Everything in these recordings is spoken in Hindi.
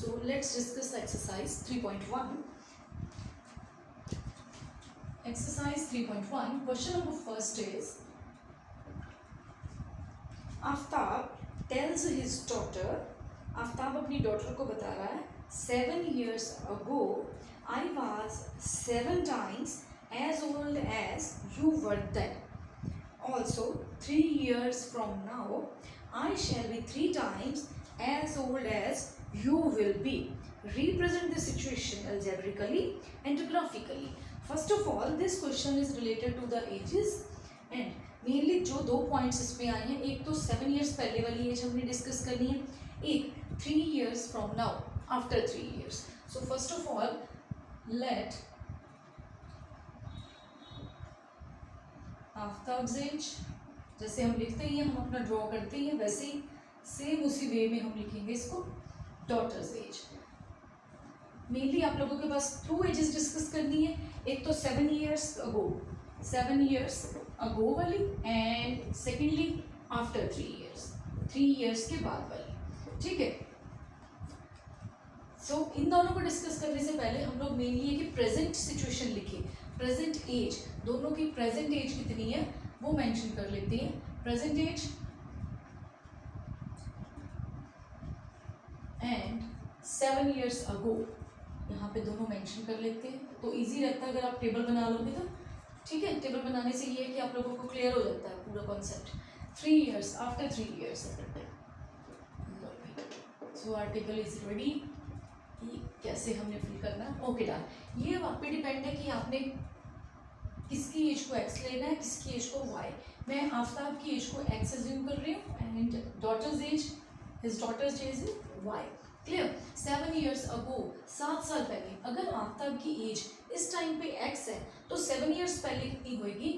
So let's discuss exercise 3.1. Exercise 3.1. Question number first is, Aftab tells his daughter, Aftab अपनी डॉटर को बता रहा है 7 years ago I was 7 times as old as you were then. Also 3 years from now I shall be 3 times as old as you will be. Represent the situation algebraically and graphically. First of all, this question is related to the ages and mainly जो 2 पॉइंट्स इसमें आए हैं, एक तो 7 years पहले वाली एज हमने डिस्कस करनी है, एक 3 years from now after 3 years. So first of all let Aftab's age, जैसे हम लिखते ही हैं, हम अपना ड्रॉ करते ही हैं, वैसे ही सेम उसी वे में हम लिखेंगे इसको डॉटर्स एज. मेनली आप लोगों के पास 2 एजेस डिस्कस करनी है, एक तो 7 years अगो वाली एंड सेकेंडली आफ्टर 3 years के बाद वाली. ठीक है. सो इन दोनों को डिस्कस करने से पहले हम लोग मेनली है कि प्रेजेंट सिचुएशन लिखें, प्रेजेंट एज, दोनों की प्रेजेंट एज कितनी है वो मेंशन कर लेते हैं. प्रेजेंट एज एंड 7 years अगो, यहाँ पे दोनों मेंशन कर लेते हैं तो इजी रहता है अगर आप टेबल बना लोगे तो. ठीक है. टेबल बनाने से ये है कि आप लोगों को क्लियर हो जाता है पूरा कॉन्सेप्ट. 3 years आफ्टर 3 years. So our table is ready. कैसे हमने फिल करना है? Okay done. ये आप पे डिपेंड है कि आपने किसकी एज को एक्स लेना है, किसकी एज को वाई. मैं आफ्ताब की एज को एक्स एज्यूम कर रही हूँ and daughter's age, his daughter's age is Y. Clear. 7 years अगो, 7 साल पहले, अगर आफ्ताब की एज इस टाइम पे x है तो 7 years पहले कितनी होगी?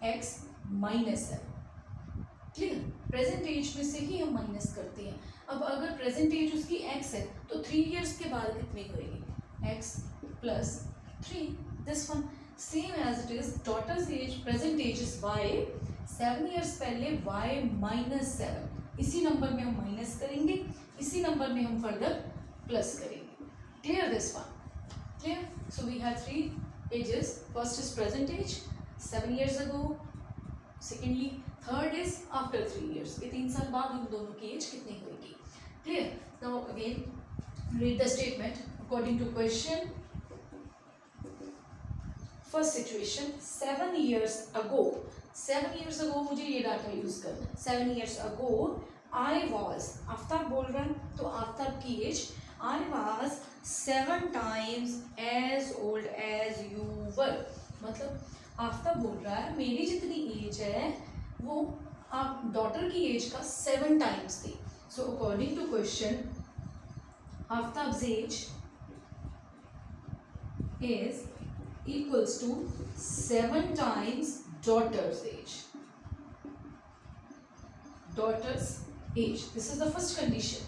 x minus 7. Clear. Present age में से ही हम माइनस करते हैं. अब अगर प्रेजेंट एज उसकी x है तो 3 years के बाद कितनी होगी? x plus 3. This one same as it is daughter's age, present age is y. 7 years पहले y माइनस 7. इसी नंबर में हम माइनस करेंगे, इसी नंबर में हम फर्दर प्लस करेंगे. Clear this one? Clear. So we have 3 ages. First is present age 7 years ago, secondly third is after 3 years. ये 3 साल बाद उन दोनों की एज कितनी होगी? Clear. Now again read the statement according to question. First situation 7 years ago. 7 years ago मुझे ये डाटा यूज करना है. 7 years ago I was, Aftab बोल रहा है तो आफ्ताब की age, I was 7 times as old as you were. मतलब आफ्ताब बोल रहा है मेरी जितनी एज है वो आप डॉटर की एज का 7 times थी. So according to question Aftab's age is equals to 7 times daughter's age. Daughter's age. This is the first condition.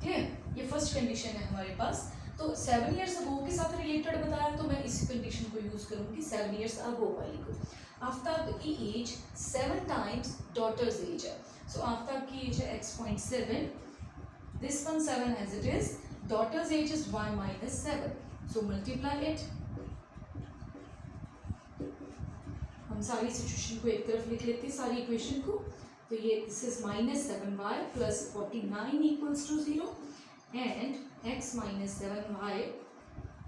Clear? ये फर्स्ट कंडीशन है हमारे पास. तो 7 years अगो के साथ रिलेटेड बताया तो मैं इसी कंडीशन को यूज करूंगी 7 years अगो वाली को. आफ्ताब की एज 7 times daughter's age है. सो आफ्ताब की एज है x.7. This one 7 as it is. daughter's age is y minus 7. So multiply it. हम सारी सिचुएशन को एक तरफ लिख लेते हैं, सारी इक्वेशन को. तो ये this is minus 7y plus 49 equals to 0 and x minus 7y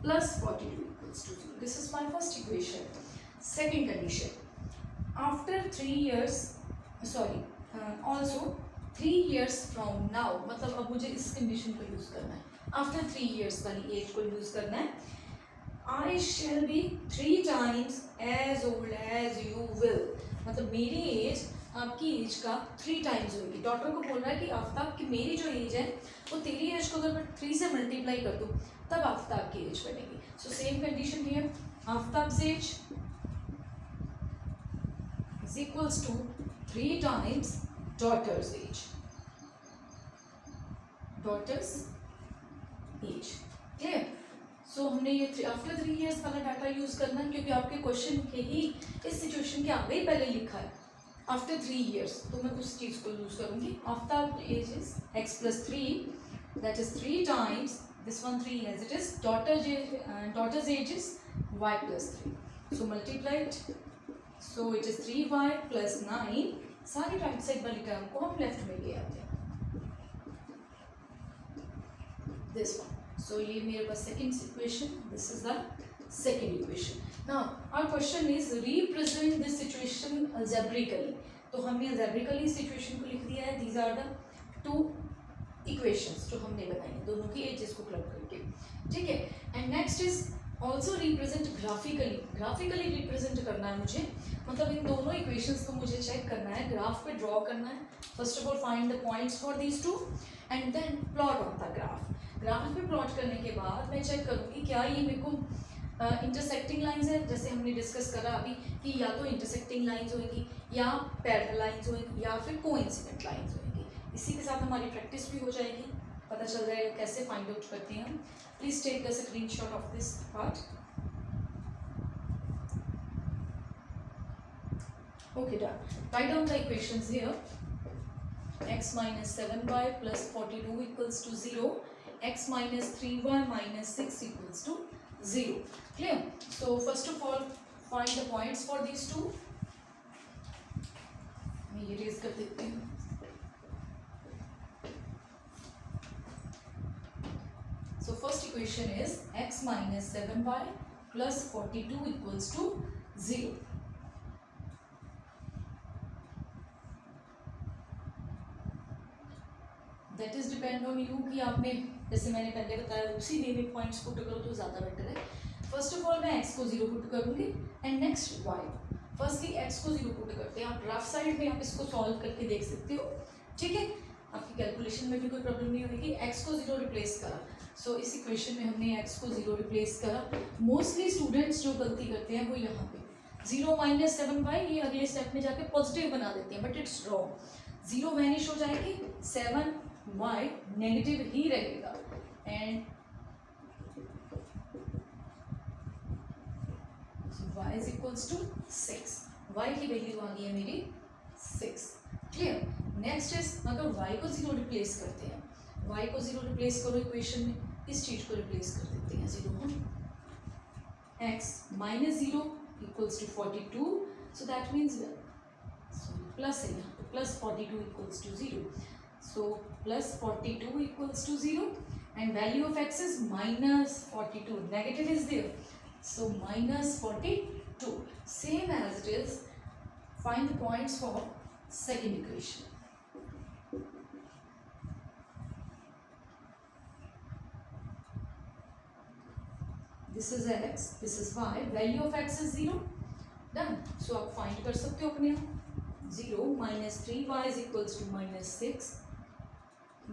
plus 42 equals to 0. This is my first equation. Second condition after 3 years, sorry also 3 years from now. मतलब अब मुझे इस कंडीशन को यूज करना है, आफ्टर 3 years वाली एज को यूज करना है. I shall be 3 times as old as you will. मतलब मेरी एज आपकी एज का 3 times होगी. डॉक्टर को बोल रहा है कि आफ्ताब की मेरी जो एज है वो तेरी एज को अगर मैं 3 से मल्टीप्लाई कर दूँ तब आफ्ताब की एज बनेगी. So same condition here. Aftab's age is equals to 3 times daughter's age. Daughter's age. Clear. So हमने ये आफ्टर 3 years वाला डाटा यूज करना है क्योंकि आपके क्वेश्चन के ही इस सिचुएशन के आगे ही पहले लिखा है आफ्टर 3 years. तो मैं उस चीज़ को यूज करूँगी. Aftab age is x plus 3, that is 3 times this one 3 as it is. Daughter's age is y plus 3. So multiply it. So it is 3y plus 9. सारी राइट साइड वाली टर्म को हम लेफ्ट में ले आते हैं. This one. So ये मेरे पास second equation. This is the second equation. Now our question is represent this situation algebraically. तो हमने algebraically situation को लिख दिया है. These are the two equations जो हमने बनाई हैं, दोनों की एजेस को क्लब करके. ठीक है. And next is also represent graphically. Graphically represent करना है मुझे, मतलब इन दोनों इक्वेशंस को मुझे चेक करना है, ग्राफ पे ड्रॉ करना है. First of all find the points for these two and then plot on the graph. Graph पे प्लॉट करने के बाद मैं चेक करूँगी क्या ये मेरे को इंटरसेक्टिंग लाइंस है, जैसे हमने डिस्कस करा अभी कि या तो इंटरसेक्टिंग लाइंस होंगी या पैरेलल लाइंस होंगी या फिर कोइंसिडेंट लाइंस होंगी. इसी के साथ हमारी प्रैक्टिस भी हो जाएगी, पता चल जाएगा कैसे फाइंड आउट करते हैं हम. Please take a screenshot of this part. Okay, done. Write down the equations here. X minus 7y plus 42 equals to 0. X minus 3y minus 6 equals to 0. Clear? So first of all, find the points for these two. मैं ये रेज कर देती हूँ. So first equation is x minus 7y plus 42 equals to 0. That is depend on you कि आपने, जैसे मैंने पहले बताया, उसी वे में पॉइंट्स पुट करो तो ज़्यादा बेटर है. फर्स्ट ऑफ ऑल मैं x को 0 पुट करूँगी and next y. Firstly x को 0 पुट करते हैं. आप रफ साइड में आप इसको सॉल्व करके देख सकते हो. ठीक है, आपकी कैलकुलेशन में भी कोई प्रॉब्लम नहीं होगी. x को 0 रिप्लेस करा. सो इस इक्वेशन में हमने x को 0 रिप्लेस करा. मोस्टली स्टूडेंट्स जो गलती करते हैं वो यहाँ पे 0 माइनस 7y ये अगले स्टेप में जाके पॉजिटिव बना देते हैं, बट इट्स रॉन्ग. 0 वैनिश हो जाएगी, 7y नेगेटिव ही रहेगा and y is equals to 6. y की वैल्यू आ गई है मेरी 6. क्लियर. नेक्स्ट इज अगर y को 0 रिप्लेस करते हैं, y को 0 रिप्लेस करो इक्वेशन में, इस चीज को रिप्लेस कर देते हैं 0 हम. x minus 0 equals to 42. So that means plus है यहाँ पे, plus 42 equals to 0. So plus 42 equals to 0 and value of x is minus 42. Negative is there. So minus 42. Same as it is. Find the points for second equation. This is x, this is y. Value of x is 0. Done. So आप find कर सकते हो अपने आप. 0 minus 3y is equals to minus 6.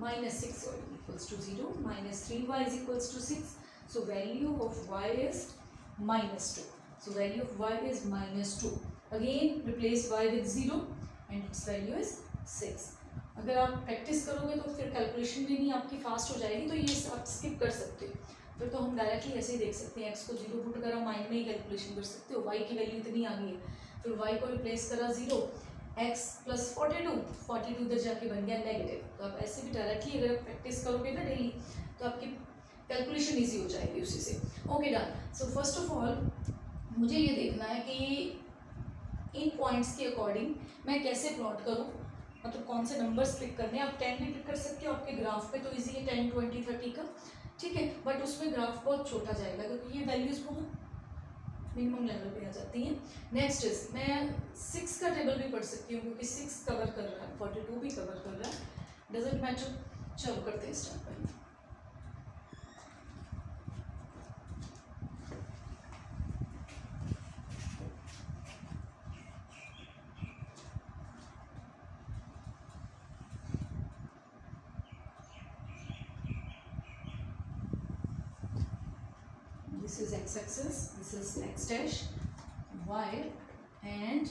Minus 6 equals to 0. Minus 3y is equals to 6. So value of y is minus 2. So value of y is minus 2. Again replace y with 0 and its value is 6. अगर आप प्रैक्टिस करोगे तो फिर कैलकुलेशन भी नहीं आपकी फास्ट हो जाएगी, तो ये आप स्किप कर सकते हो. फिर तो हम डायरेक्टली ऐसे ही देख सकते हैं. x को 0 पुट करा, माइंड में ही कैलकुलेशन कर सकते हो. y की वैल्यू इतनी आ गई है, फिर y को रिप्लेस करा 0, x प्लस 42 इधर जाके बन गया नेगेटिव. तो आप ऐसे भी डायरेक्टली अगर आप प्रैक्टिस करोगे ना डेली तो आपकी कैलकुलेशन इजी हो जाएगी उसी से. Okay done. So first of all मुझे ये देखना है कि इन पॉइंट्स के अकॉर्डिंग मैं कैसे प्लॉट करूँ, मतलब कौन से नंबर्स पिक करने हैं. आप 10 भी पिक कर सकते हो, आपके ग्राफ पे तो इजी है 10, 20, 30 का. ठीक है, बट उसमें ग्राफ बहुत छोटा जाएगा क्योंकि ये वैल्यूज बहुत मिनिमम लेवल पे आ जाती हैं. नेक्स्ट इज मैं 6 का टेबल भी पढ़ सकती हूँ क्योंकि 6 कवर कर रहा है, 42 भी कवर कर रहा है, डजेंट मैटर. चलो करते हैं स्टार्ट. पहले this is x-axis, this is x dash, y and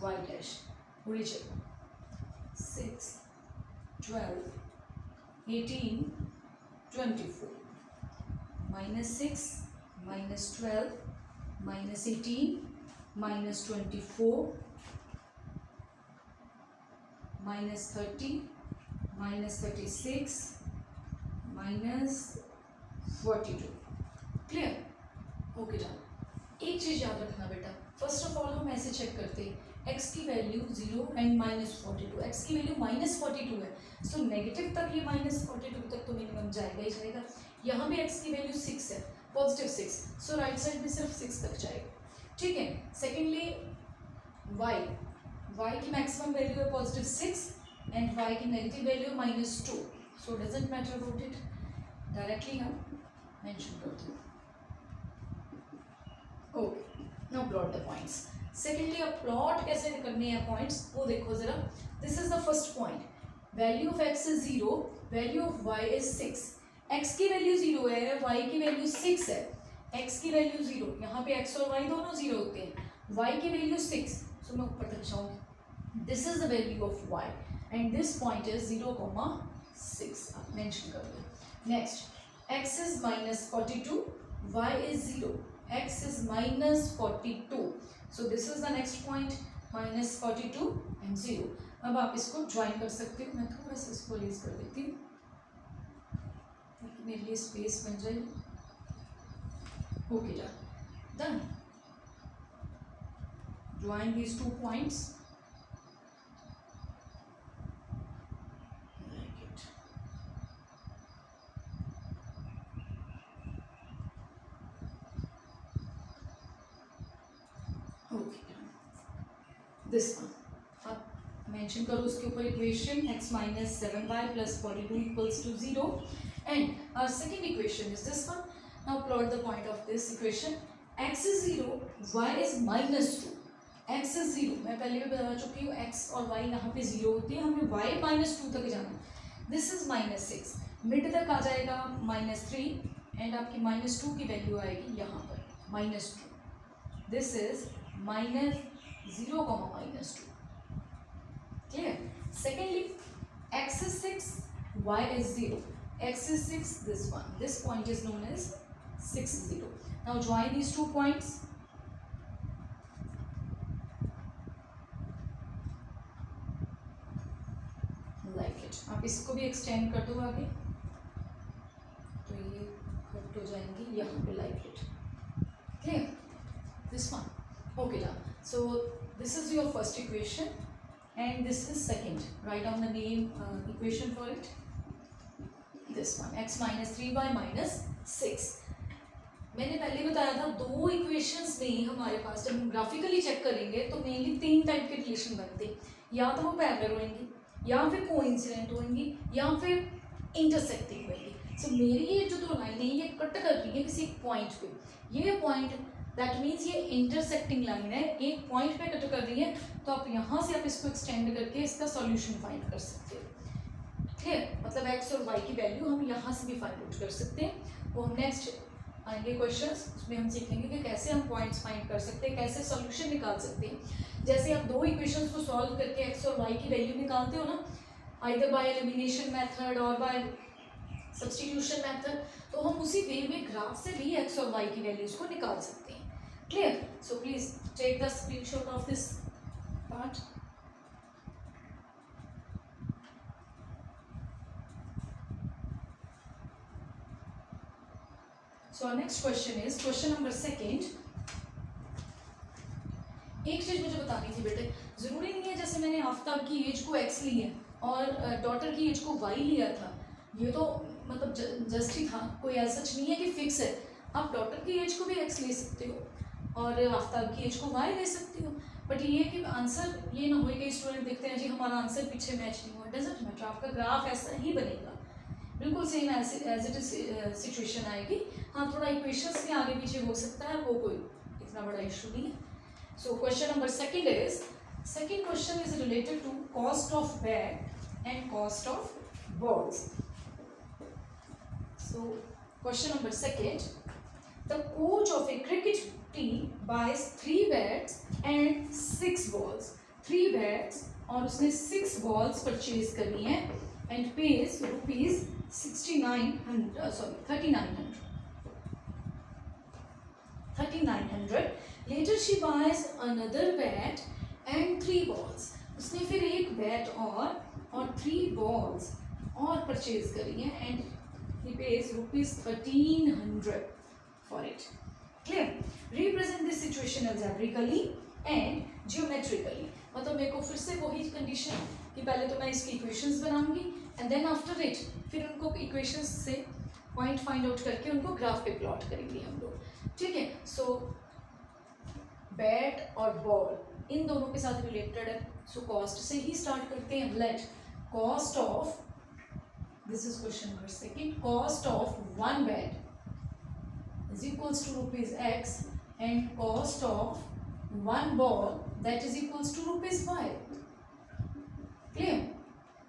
y dash. Origin 6, 12, 18, 24. Minus 6, minus 12, minus 18, minus 24, minus 30, minus 36, minus 42। Clear? Okay done. एक चीज याद रखना बेटा, फर्स्ट ऑफ ऑल हम ऐसे चेक करते हैं x की वैल्यू 0 एंड -42, x की वैल्यू -42 है, सो नेगेटिव तक ये -42 तक तो मिनिमम जाएगा ही जाएगा। यहाँ पे x की वैल्यू 6 है, पॉजिटिव 6, सो राइट साइड में सिर्फ 6 तक जाएगा। ठीक है। सेकेंडली y की मैक्सिमम वैल्यू है पॉजिटिव 6 एंड y की नेगेटिव वैल्यू है -2, सो doesn't matter about it, directly हम मेंशन करते हैं। Okay, now plot the points. Secondly अब प्लॉट कैसे करने हैं पॉइंट्स वो देखो जरा। This is the first point, value of x is 0, value of y is 6। x की वैल्यू 0 है, y की वैल्यू 6 है। x की वैल्यू 0, यहाँ पे x और y दोनों 0 होते हैं, y की वैल्यू 6, सो मैं ऊपर तक जाऊँगी। This is the value of y and this point is 0,6, आप मेंशन कर दो। Next, x is -42, y is 0, x is -42, so this is the next point, -42 and 0। अब आप इसको ज्वाइन कर सकते हो, मैं थोड़ा सा इसको रेज कर देती हूँ ताकि मेरे लिए स्पेस बन जाए। Okay done, join these 2 points like it। This one आप मेंशन करो उसके ऊपर equation x - 7y + 42 = 0 and our second equation is this one। now plot the point of this equation, x is 0, y is -2, x is 0, मैं पहले भी बता चुकी हूँ x और y यहाँ पे 0 होती है, हमें y -2 तक जाना। दिस इज -6, मिड तक आ जाएगा -3 एंड आपकी -2 की वैल्यू आएगी यहाँ पर -2। This is -0,-2। Clear? Secondly, x is 6, y is 0. x is 6, this one. This point is known as 6, 0. Now join these 2 points. Like it. आप इसको भी extend कर दो आगे, तो ये कट हो जाएंगी यहाँ पे like it. Clear? This one. Okay done. So this is your first equation and this is second. Write down the name equation for it. This one, x - 3y - 6। मैंने पहले बताया था दो इक्वेशंस में हमारे पास जब हम ग्राफिकली चेक करेंगे तो मेनली 3 टाइप के रिलेशन बनते हैं, या तो वो पैरेलल होंगी, या फिर कोइंसिडेंट होंगी, या फिर इंटरसेक्टिंग होंगी। सो मेरी ये जो 2 लाइनें ये कट कर रही है किसी एक पॉइंट पे, ये पॉइंट दैट मीन्स ये इंटरसेक्टिंग लाइन है, एक पॉइंट पे कट कर रही है, तो आप यहाँ से आप इसको एक्सटेंड करके इसका सॉल्यूशन फाइंड कर सकते हो। क्लियर? मतलब x और y की वैल्यू हम यहाँ से भी फाइंड आउट कर सकते हैं। वो हम नेक्स्ट आएंगे क्वेश्चंस, उसमें हम सीखेंगे कि कैसे हम पॉइंट्स फाइंड कर सकते हैं, कैसे सॉल्यूशन निकाल सकते हैं। जैसे आप 2 इक्वेशंस को सॉल्व करके x और y की वैल्यू निकालते हो ना, आइदर बाय एलिमिनेशन मेथड और बाय सब्स्टिट्यूशन मेथड, तो हम उसी वे में ग्राफ से भी x और y की वैल्यूज को निकाल सकते हैं। Clear? So please take the screenshot of this part. So our next question is question number 2। एक चीज मुझे बतानी थी बेटे, जरूरी नहीं है जैसे मैंने आफ्ताब की एज को x ली है और डॉटर की एज को y लिया था, ये तो मतलब जस्ट ही था, कोई ऐसा सच नहीं है कि फिक्स है। आप डॉटर की एज को भी x ले सकते हो और आफ्ताब की एज को y ले सकते हो, बट ये कि आंसर ये ना हो कि स्टूडेंट देखते हैं जी हमारा आंसर पीछे मैच नहीं हुआ, डजंट मैटर, आपका ग्राफ ऐसा ही बनेगा, बिल्कुल same as it is situation आएगी। हाँ, थोड़ा इक्वेशंस में आगे पीछे हो सकता है, वो कोई इतना बड़ा इशू नहीं है। So question number second question is related to cost of bat and cost of balls. So question number second, the coach of a cricket team buys 3 bats and 6 balls। 3 bats और उसने 6 balls परचेज करनी है and pays rupees 3900। Later she buys another bat and 3 balls। उसने फिर एक बैट और 3 balls और परचेज करी है and he pays ₹1300 for it. Clear? Represent this situation algebraically and geometrically. मतलब मेरे को फिर से वही कंडीशन कि पहले तो मैं इसकी इक्वेशंस बनाऊंगी एंड देन आफ्टर इट फिर उनको इक्वेशंस से पॉइंट फाइंड आउट करके उनको ग्राफ पे प्लॉट करेंगे हम लोग. ठीक है. सो बैट और बॉल इन दोनों के साथ रिलेटेड है. सो कॉस्ट से ही स्टार्ट करते हैं. Let cost of, this is question number second, cost of one bat is equals to rupees X and cost of one ball that is equals to rupees Y. Clear?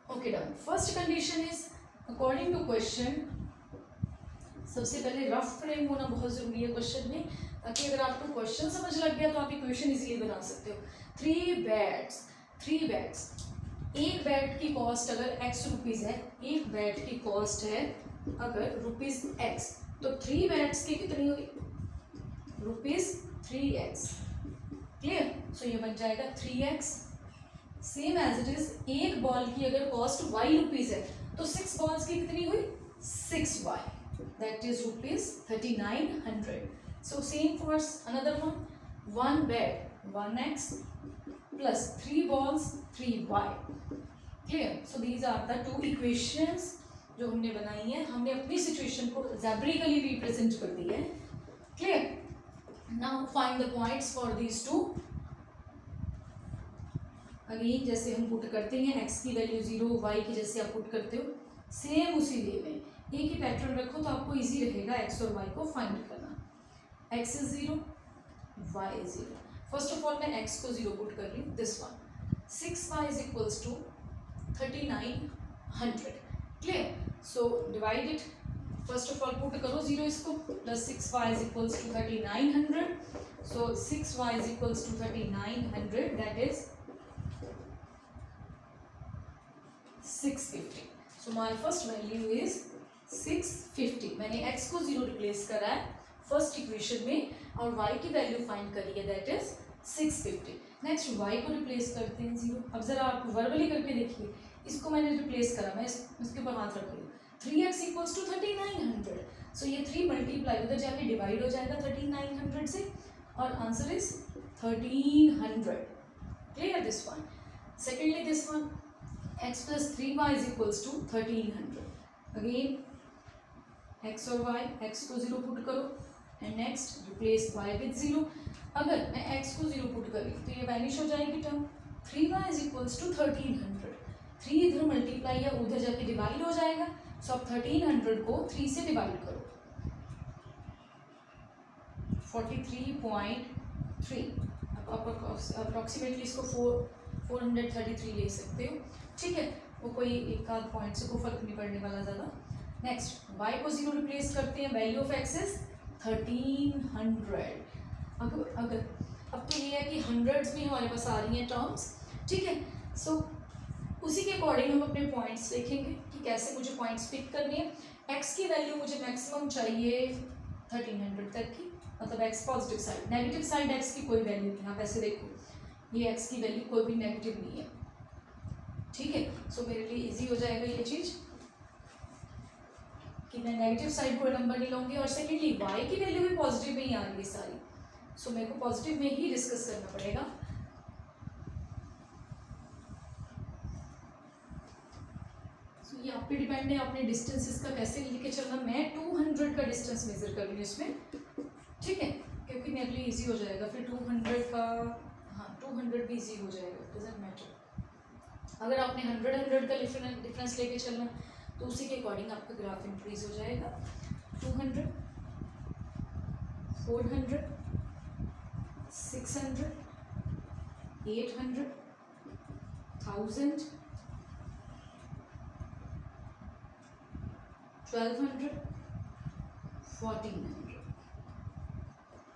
Okay, done. First condition is according to question. सबसे पहले रफ फ्रेम होना बहुत जरूरी है क्वेश्चन में, ताकि अगर आपको क्वेश्चन समझ लग गया तो आप इक्वेशन इजीली बना सकते हो. थ्री बैट्स, एक बैट की कॉस्ट अगर X रुपीज है, एक बैट की कॉस्ट है अगर रुपीज X, तो 3 बैट्स की कितनी हुई? ₹3x. क्लियर? सो ये बन जाएगा 3x. Same as it is एक बॉल की अगर कॉस्ट y रुपीज है तो 6 बॉल्स की कितनी हुई? 6y. That is ₹3900. So same for another one bat 1x plus 3 balls 3y. Clear? So these are the two equations जो हमने बनाई है. हमने अपनी सिचुएशन को algebraically रिप्रेजेंट कर दी है. Clear? Now find the points for these to. Again जैसे हम पुट करते हैं x की वैल्यू 0, y की जैसे आप पुट करते हो सेम उसी वे में एक ही पैटर्न रखो तो आपको इजी रहेगा x और y को फाइंड करना. x is 0, y is 0. First of all मैं x को 0 पुट कर रही हूँ. This one 6y is equals to 3900. Clear? So divide it. First of all put करो 0 इसको, plus 6y is equals to 3900. So 6y is equals to 3900, that is 650. So my first value is 650. मैंने x को 0 रिप्लेस करा है फर्स्ट इक्वेशन में और y की वैल्यू फाइंड करी है, दैट इज 650. नेक्स्ट y को रिप्लेस करते हैं 0. अब जरा आप वर्बली करके देखिए, इसको मैंने रिप्लेस करा, मैं इसके ऊपर हाथ रख रही हूँ. 3x equals to 3900. सो ये 3 मल्टीप्लाई उधर जाके डिवाइड हो जाएगा 3900 से और answer is 1300. Clear? This one. Secondly this one x plus 3y is equals to 1300. Again x और y, x को 0 पुट करो and next replace y with 0. अगर मैं x को 0 पुट करी तो ये वैनिश हो जाएगी term. 3y is equals to 1300. 3 इधर मल्टीप्लाई या उधर जाके डिवाइड हो जाएगा. सो अब 1300 को 3 से डिवाइड करो, 43.3. अब अप्रॉक्सीमेटली इसको 433 ले सकते हो. ठीक है? वो कोई एक आध पॉइंट से कोई फर्क नहीं पड़ने वाला ज़्यादा. नेक्स्ट y को 0 रिप्लेस करते हैं. Value of x is 1300. अगर अब तो ये है कि हंड्रेड्स में हमारे पास आ रही हैं टर्म्स. ठीक है? सो उसी के अकॉर्डिंग हम अपने पॉइंट्स देखेंगे कि कैसे मुझे पॉइंट्स पिक करने हैं. x की वैल्यू मुझे मैक्सिमम चाहिए 1300 तक की, मतलब x positive side. Negative side x की कोई वैल्यू नहीं. आप ऐसे देखो, ये x की वैल्यू कोई भी नेगेटिव नहीं है. ठीक है? सो मेरे लिए इजी हो जाएगा ये चीज़ कि मैं नेगेटिव साइड कोई नंबर नहीं लूँगी. और सेकेंडली y की वैल्यू भी पॉजिटिव में ही आ रही है सारी. सो मेरे को पॉजिटिव में ही डिस्कस करना पड़ेगा. ये आप पे डिपेंड है अपने डिस्टेंसेस का कैसे लेके चलना. मैं 200 का डिस्टेंस मेजर कर रही हूँ इसमें. ठीक है? क्योंकि मेरे लिए इजी हो जाएगा फिर 200 का. हाँ, 200 भी इजी हो जाएगा, डजंट मैटर. अगर आपने 100 का डिफरेंस लेके चलना तो उसी के अकॉर्डिंग आपका ग्राफ इंक्रीज हो जाएगा. 200, 400, 600, 800, 1000, 1200, 1400.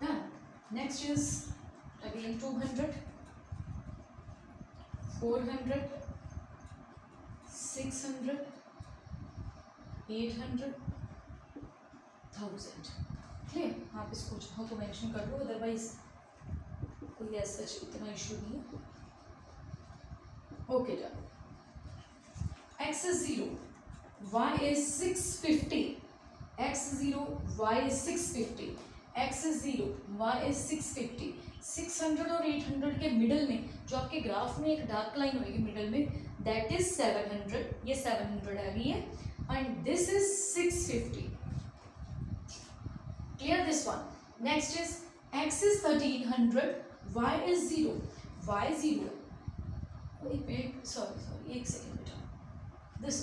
Done. Next is again 200, 400, 600, 800, 1000. Clear? आप इसको चाहो तो मेंशन कर लो, अदरवाइज कोई ऐसा इतना इशू नहीं है. Okay, done. x is 0, y is 650. x0, y is 650, x is 0, y is 650. 600 और 800 के मिडल में जो आपके ग्राफ में एक डार्क लाइन होगी मिडल में, दैट इज 700, ये 700 आ गई है, and this is 650. Clear this one. Next is x is 1300, y is 0, y 0. Sorry एक सेकेंड बेटा, दिस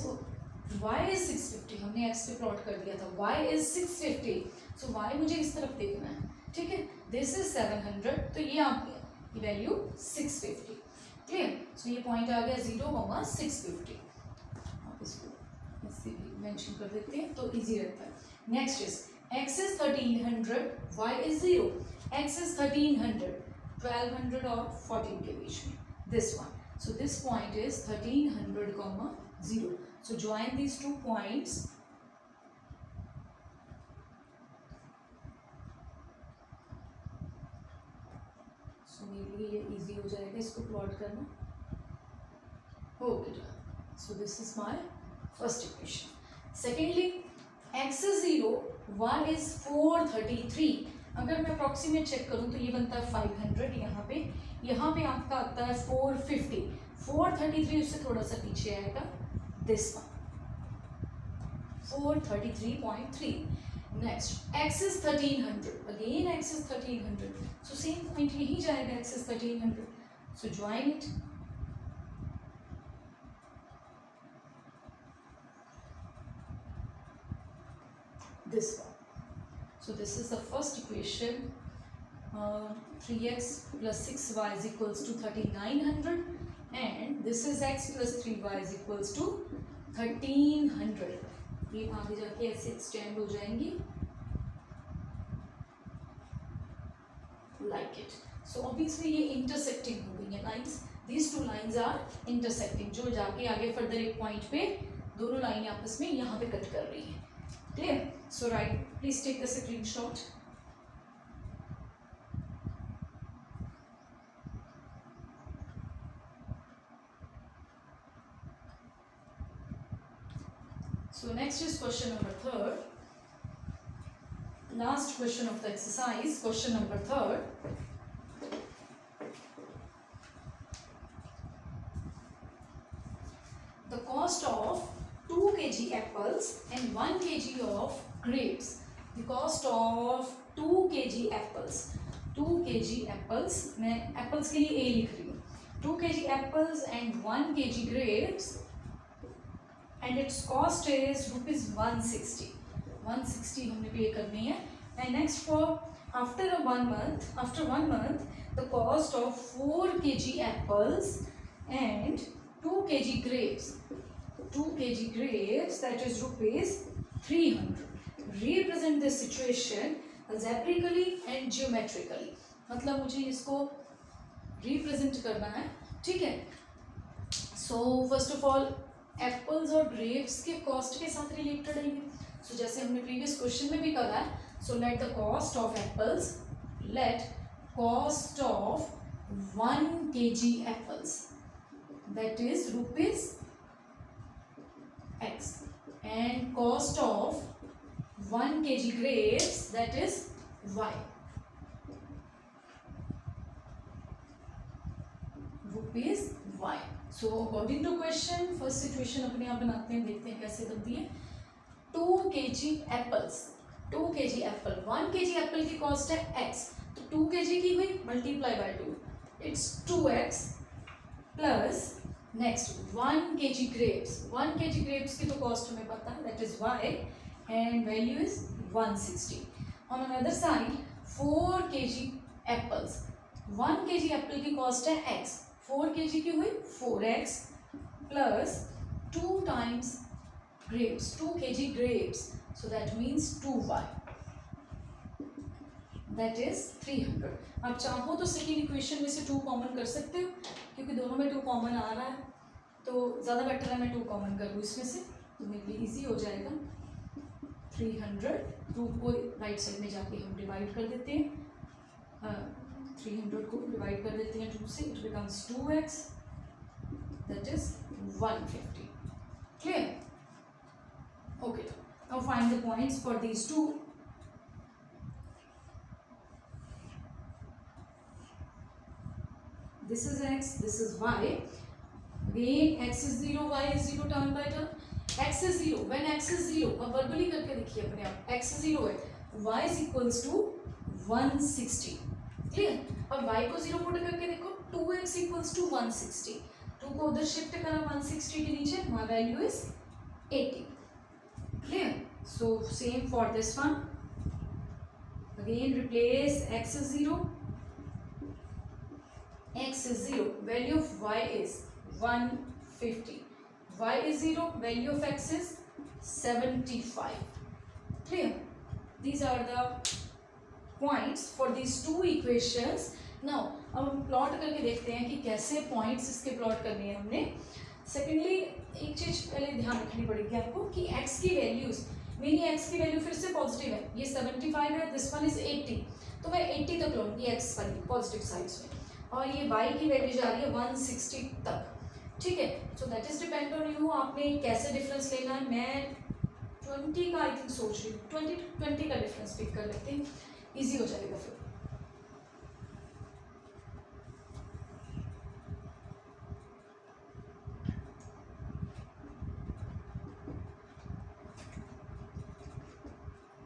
y is 650, हमने x पे प्लॉट कर दिया था, y is 650, सो y मुझे इस तरफ देखना है, ठीक है. दिस इज 700, तो ये आपकी वैल्यू 650. क्लियर. सो ये पॉइंट आ गया 0, 650. आप इसको ऐसे भी मेंशन कर देते हैं तो इजी रहता है. Next is x is 1300, y is 0, x is 1300, 1200 और 14 के बीच में, this one. So this point is 1300, 0. So join these two points. So मेरे लिए ये easy हो जाएगा इसको प्लॉट करना. Okay, so this is my first equation. Secondly, x is 0, y is 433. अगर मैं अप्रॉक्सीमेट चेक करूँ तो ये बनता है 500 यहाँ पे आपका आता है 450. 433 उससे थोड़ा सा पीछे आएगा, this one 433.3. Next x is 1300, again x is 1300, so same point यही जाएगा, x is 1300, so join it. This one. So this is the first equation. 3x plus 6y is equals to 3900, and this is x plus 3y is equals to 1300. ये आगे जाके ऐसे एक्सटेंड हो जाएंगी like it. So obviously ये इंटरसेक्टिंग हो गई है lines. These two lines are intersecting, जो जाके आगे फर्दर एक पॉइंट पे दोनों लाइनें आपस में यहाँ पे कट कर रही हैं. Clear? So right, please take the screenshot. So next is question number 3rd. Last question of the exercise, question number 3rd. The cost of 2 kg apples and 1 kg of grapes. The cost of 2 kg apples. 2 kg apples, मैं apples के लिए A लिख रही हूँ. 2 kg apples and 1 kg grapes, and its cost is rupees 160. 160 हमने पे करनी है. And next for after 1 month, the cost of 4 kg apples and 2 kg grapes. 2 kg grapes, that is rupees 300. Represent this situation algebraically and geometrically. मतलब मुझे इसको represent करना है, ठीक है. So first of all, apples और ग्रेप्स के कॉस्ट के साथ रिलेटेड है. सो जैसे हमने प्रीवियस क्वेश्चन में भी करा है. So let the cost of apples, let cost of 1 kg apples, that is rupees x, and cost of 1 kg grapes, that is y, rupees y. So according to question, first situation अपने आप बनाते हैं, देखते हैं कैसे बनती है. 2 kg apples, 2 kg Apple, 1 kg Apple की कॉस्ट है x, तो 2 kg की हुई multiply by 2, it's 2x plus next 1 kg grapes. 1 kg grapes की तो कॉस्ट हमें पता है, that is y, and value is 160. On another side 4 kg apples, 1 kg Apple की कॉस्ट है x, 4 kg की हुई 4x plus 2 times grapes, 2 kg grapes, so that means 2y, that is 300. आप चाहो तो सेकेंड इक्वेशन में से 2 कॉमन कर सकते हो, क्योंकि दोनों में 2 कॉमन आ रहा है तो ज़्यादा बेटर है मैं 2 कॉमन कर लूँ इसमें से, तो मेरे लिए ईजी हो जाएगा. 300, 2 को राइट साइड में जाके हम डिवाइड कर देते हैं, 300 को डिवाइड कर देते हैं 2 से, it becomes 2x, that is 150. Clear? Okay. Now find the points for these two. This is x, this is y. Again x is 0, y is 0, term by term. x is 0, when x is 0, अब वर्बली करके देखिए अपने आप, x 0 है, y is equals to 160, clear. अब y को 0 पुट करके देखो, 2x equals to 160, 2 को उधर शिफ्ट करा 160 के नीचे, my value is 80, clear। So same for this one, again replace x is 0, x is 0, value of y is 150, y is 0, value of x is 75, clear। These are the points for these two equations। Now अब हम प्लॉट करके देखते हैं कि कैसे पॉइंट्स इसके प्लॉट करने हैं हमने। सेकेंडली एक चीज पहले ध्यान रखनी पड़ेगी आपको कि x की वैल्यूज, मेरी x की वैल्यू फिर से पॉजिटिव है, ये 75 है, दिस वन इज 80, तो मैं 80 तक लूँगी x वाली पॉजिटिव साइड्स में, और ये y की वैल्यू जा रही है 160 तक, ठीक है। So that is depend on you, आपने कैसे डिफरेंस लेना है। मैं 20 का आई थिंक सोच रही हूँ, 20 का डिफरेंस पिक कर लेते हैं, ईजी हो जाएगा फिर।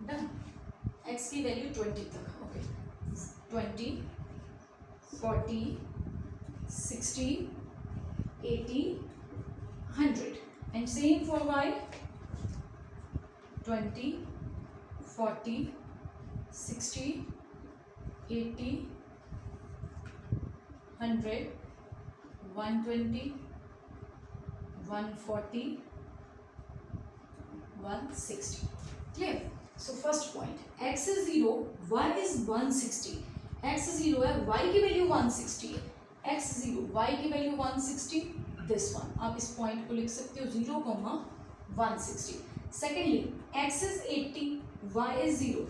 डन, x की वैल्यू 20 तक, okay, 20, 40, 60, 80, 100, and same for y, 20, 40, 60, 80, 100, 120, 140, 160, clear। So first point, x is 0, y is 160, x 0 है, y की वैल्यू 160 है, x 0, y की वैल्यू 160, दिस वन आप इस पॉइंट को लिख सकते हो 0, 160। Secondly x is 80, y is 0,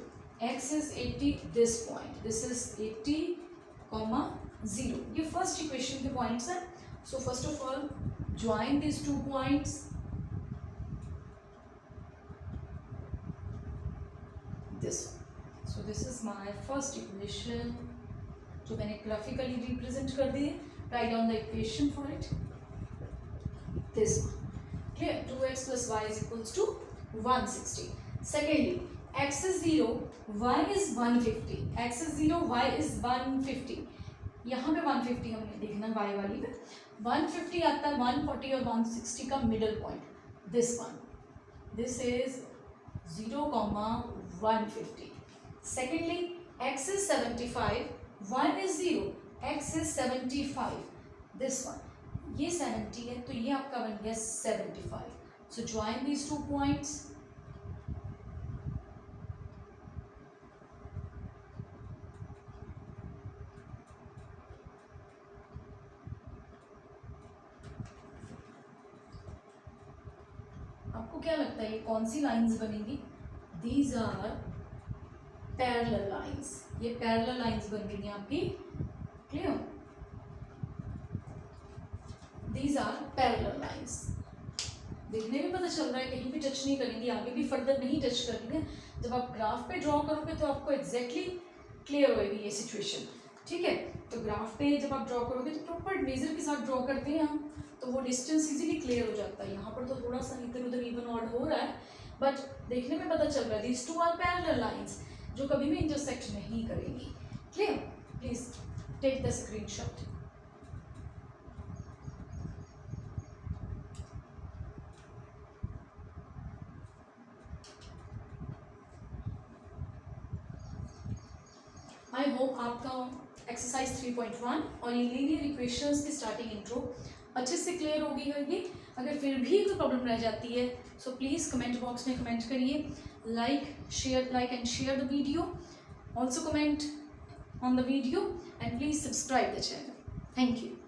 x is 80, this point, this is 80, 0, ये फर्स्ट इक्वेशन के पॉइंट्स हैं। सो first of all join this two points, this one। So this is my first equation जो मैंने ग्राफिकली रिप्रेजेंट कर दी है। Write down the equation for it, this one, clear। 2x plus y is equals to 160। Secondly, x is 0, y is 150, x is 0, y is 150, यहाँ पे 150 हमने देखना y वाली पे 150 आता है, 140 और 160 का middle point, this one, this is 0, 150। Secondly, x is 75, y is 0, x is 75, this one, ये 70 है तो ये आपका बन गया 75। So join these two points, आपको क्या लगता है ये कौन सी लाइंस बनेगी? These are पैरेलल लाइंस, ये पैरेलल लाइंस बन गई हैं आपकी, clear. These are parallel lines, देखने में पता चल रहा है कहीं भी टच नहीं करेंगी, आगे भी फर्दर नहीं टच करेंगे। जब आप ग्राफ पे ड्रॉ करोगे तो आपको एग्जैक्टली क्लियर होगी ये सिचुएशन, ठीक है। तो ग्राफ पे जब आप ड्रॉ करोगे तो प्रॉपर मेजर के साथ ड्रॉ करते हैं हम, तो वो डिस्टेंस इजीली क्लियर हो जाता है। यहाँ पर तो थोड़ा सा इधर उधर इवन ऑड हो रहा है, बट देखने में पता चल रहा है these two are parallel lines जो कभी भी इंटरसेक्ट नहीं करेंगी, clear. Please take the screenshot. I hope आपका एक्सरसाइज 3.1 और ये लीनियर इक्वेशंस की स्टार्टिंग इंट्रो अच्छे से क्लियर हो गई होगी। अगर फिर भी कोई प्रॉब्लम रह जाती है सो प्लीज़ कमेंट बॉक्स में कमेंट करिए, like and share the video, also comment on the video and please subscribe the channel. Thank you.